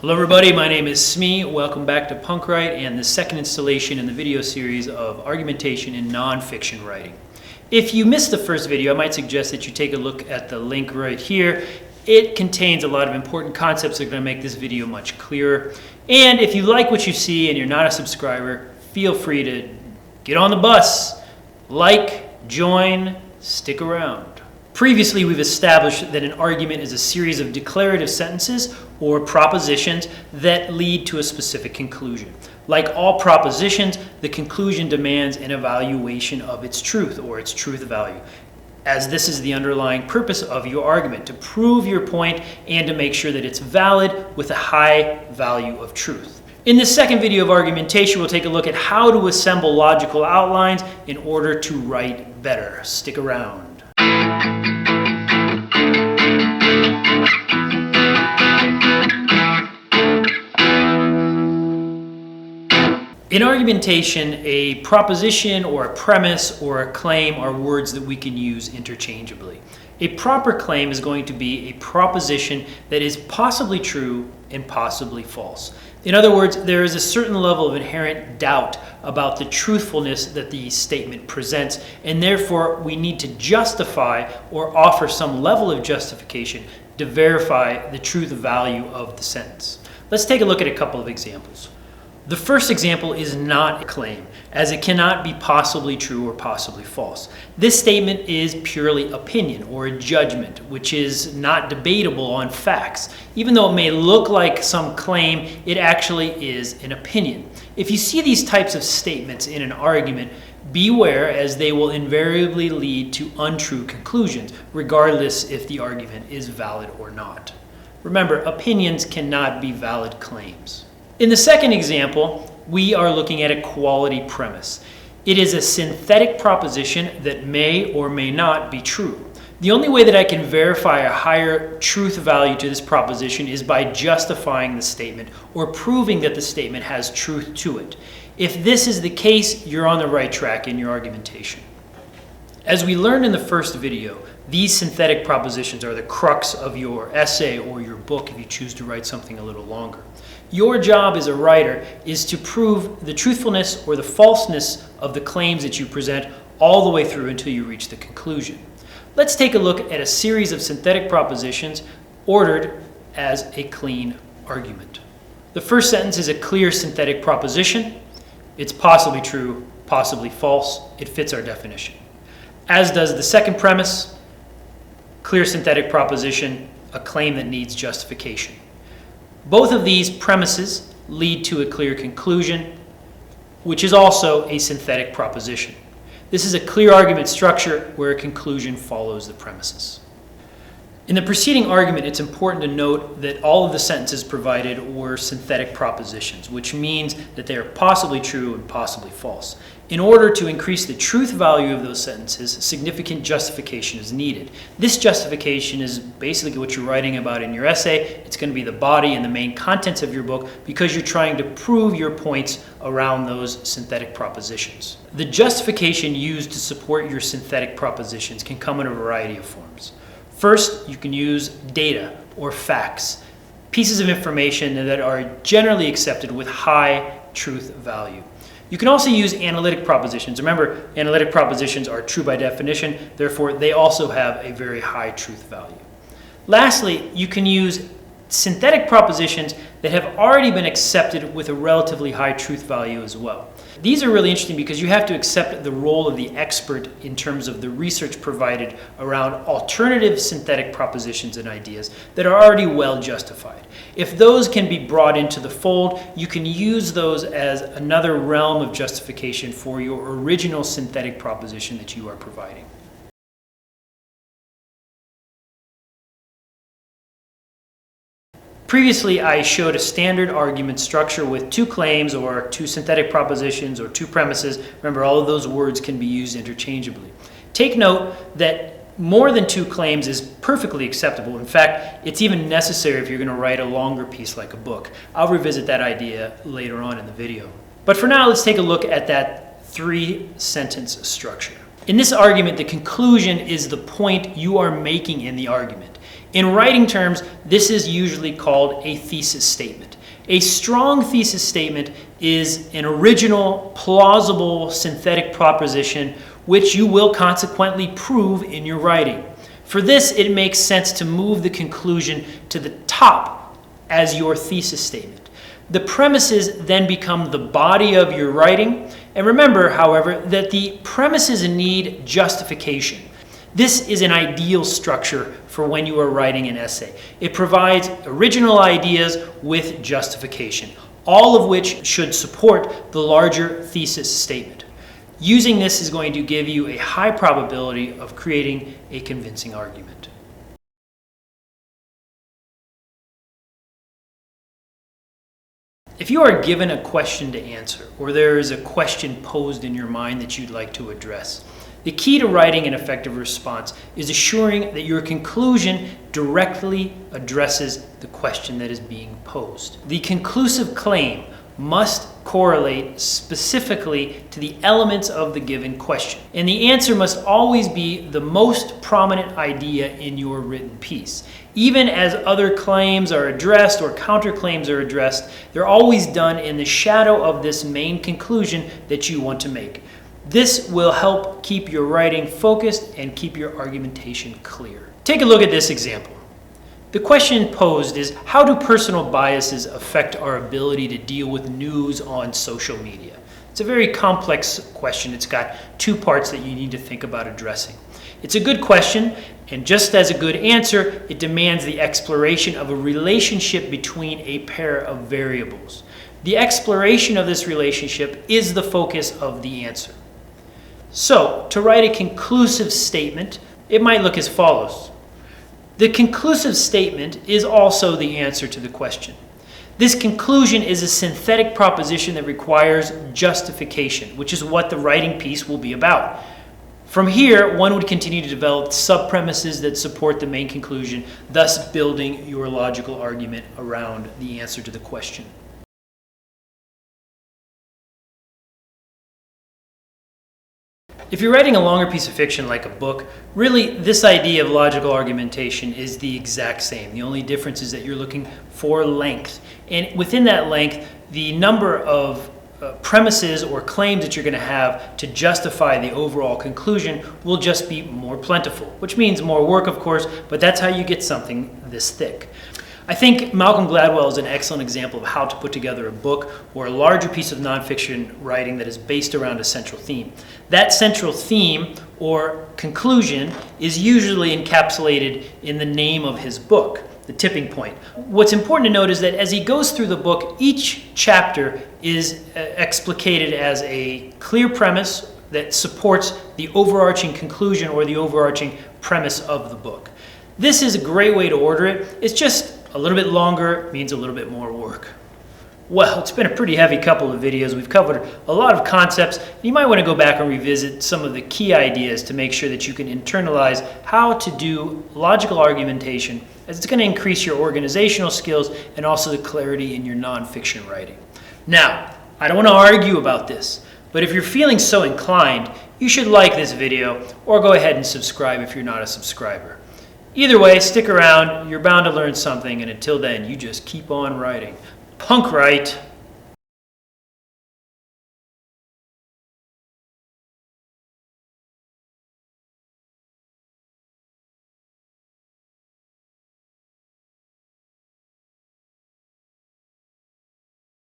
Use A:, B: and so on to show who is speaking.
A: Hello everybody, my name is Smee. Welcome back to Punk Write and the second installation in the video series of argumentation in nonfiction writing. If you missed the first video, I might suggest that you take a look at the link right here. It contains a lot of important concepts that are going to make this video much clearer. And if you like what you see and you're not a subscriber, feel free to get on the bus, like, join, stick around. Previously, we've established that an argument is a series of declarative sentences or propositions that lead to a specific conclusion. Like all propositions, the conclusion demands an evaluation of its truth or its truth value, as this is the underlying purpose of your argument, to prove your point and to make sure that it's valid with a high value of truth. In this second video of argumentation, we'll take a look at how to assemble logical outlines in order to write better. Stick around. In argumentation, a proposition or a premise or a claim are words that we can use interchangeably. A proper claim is going to be a proposition that is possibly true and possibly false. In other words, there is a certain level of inherent doubt about the truthfulness that the statement presents, and therefore we need to justify or offer some level of justification to verify the truth value of the sentence. Let's take a look at a couple of examples. The first example is not a claim, as it cannot be possibly true or possibly false. This statement is purely opinion or a judgment, which is not debatable on facts. Even though it may look like some claim, it actually is an opinion. If you see these types of statements in an argument, beware, as they will invariably lead to untrue conclusions, regardless if the argument is valid or not. Remember, opinions cannot be valid claims. In the second example, we are looking at a quality premise. It is a synthetic proposition that may or may not be true. The only way that I can verify a higher truth value to this proposition is by justifying the statement or proving that the statement has truth to it. If this is the case, you're on the right track in your argumentation. As we learned in the first video, these synthetic propositions are the crux of your essay or your book if you choose to write something a little longer. Your job as a writer is to prove the truthfulness or the falseness of the claims that you present all the way through until you reach the conclusion. Let's take a look at a series of synthetic propositions ordered as a clean argument. The first sentence is a clear synthetic proposition. It's possibly true, possibly false. It fits our definition. As does the second premise, clear synthetic proposition, a claim that needs justification. Both of these premises lead to a clear conclusion, which is also a synthetic proposition. This is a clear argument structure where a conclusion follows the premises. In the preceding argument, it's important to note that all of the sentences provided were synthetic propositions, which means that they are possibly true and possibly false. In order to increase the truth value of those sentences, significant justification is needed. This justification is basically what you're writing about in your essay. It's going to be the body and the main contents of your book because you're trying to prove your points around those synthetic propositions. The justification used to support your synthetic propositions can come in a variety of forms. First, you can use data or facts, pieces of information that are generally accepted with high truth value. You can also use analytic propositions. Remember, analytic propositions are true by definition, therefore they also have a very high truth value. Lastly, you can use synthetic propositions that have already been accepted with a relatively high truth value as well. These are really interesting because you have to accept the role of the expert in terms of the research provided around alternative synthetic propositions and ideas that are already well justified. If those can be brought into the fold, you can use those as another realm of justification for your original synthetic proposition that you are providing. Previously, I showed a standard argument structure with two claims or two synthetic propositions or two premises. Remember, all of those words can be used interchangeably. Take note that more than two claims is perfectly acceptable. In fact, it's even necessary if you're going to write a longer piece like a book. I'll revisit that idea later on in the video. But for now, let's take a look at that three-sentence structure. In this argument, the conclusion is the point you are making in the argument. In writing terms, this is usually called a thesis statement. A strong thesis statement is an original, plausible, synthetic proposition which you will consequently prove in your writing. For this, it makes sense to move the conclusion to the top as your thesis statement. The premises then become the body of your writing. And remember, however, that the premises need justification. This is an ideal structure for when you are writing an essay. It provides original ideas with justification, all of which should support the larger thesis statement. Using this is going to give you a high probability of creating a convincing argument. If you are given a question to answer, or there is a question posed in your mind that you'd like to address, the key to writing an effective response is assuring that your conclusion directly addresses the question that is being posed. The conclusive claim must correlate specifically to the elements of the given question. And the answer must always be the most prominent idea in your written piece. Even as other claims are addressed or counterclaims are addressed, they're always done in the shadow of this main conclusion that you want to make. This will help keep your writing focused and keep your argumentation clear. Take a look at this example. The question posed is, how do personal biases affect our ability to deal with news on social media? It's a very complex question. It's got two parts that you need to think about addressing. It's a good question, and just as a good answer, it demands the exploration of a relationship between a pair of variables. The exploration of this relationship is the focus of the answer. So, to write a conclusive statement, it might look as follows. The conclusive statement is also the answer to the question. This conclusion is a synthetic proposition that requires justification, which is what the writing piece will be about. From here, one would continue to develop sub-premises that support the main conclusion, thus building your logical argument around the answer to the question. If you're writing a longer piece of fiction like a book, really this idea of logical argumentation is the exact same. The only difference is that you're looking for length. And within that length, the number of premises or claims that you're going to have to justify the overall conclusion will just be more plentiful, which means more work, of course, but that's how you get something this thick. I think Malcolm Gladwell is an excellent example of how to put together a book or a larger piece of nonfiction writing that is based around a central theme. That central theme or conclusion is usually encapsulated in the name of his book, The Tipping Point. What's important to note is that as he goes through the book, each chapter is explicated as a clear premise that supports the overarching conclusion or the overarching premise of the book. This is a great way to order it. It's just a little bit longer means a little bit more work. Well, it's been a pretty heavy couple of videos. We've covered a lot of concepts. You might want to go back and revisit some of the key ideas to make sure that you can internalize how to do logical argumentation, as it's going to increase your organizational skills and also the clarity in your nonfiction writing. Now, I don't want to argue about this, but if you're feeling so inclined, you should like this video or go ahead and subscribe if you're not a subscriber. Either way, stick around. You're bound to learn something, and until then, you just keep on writing. Punk write.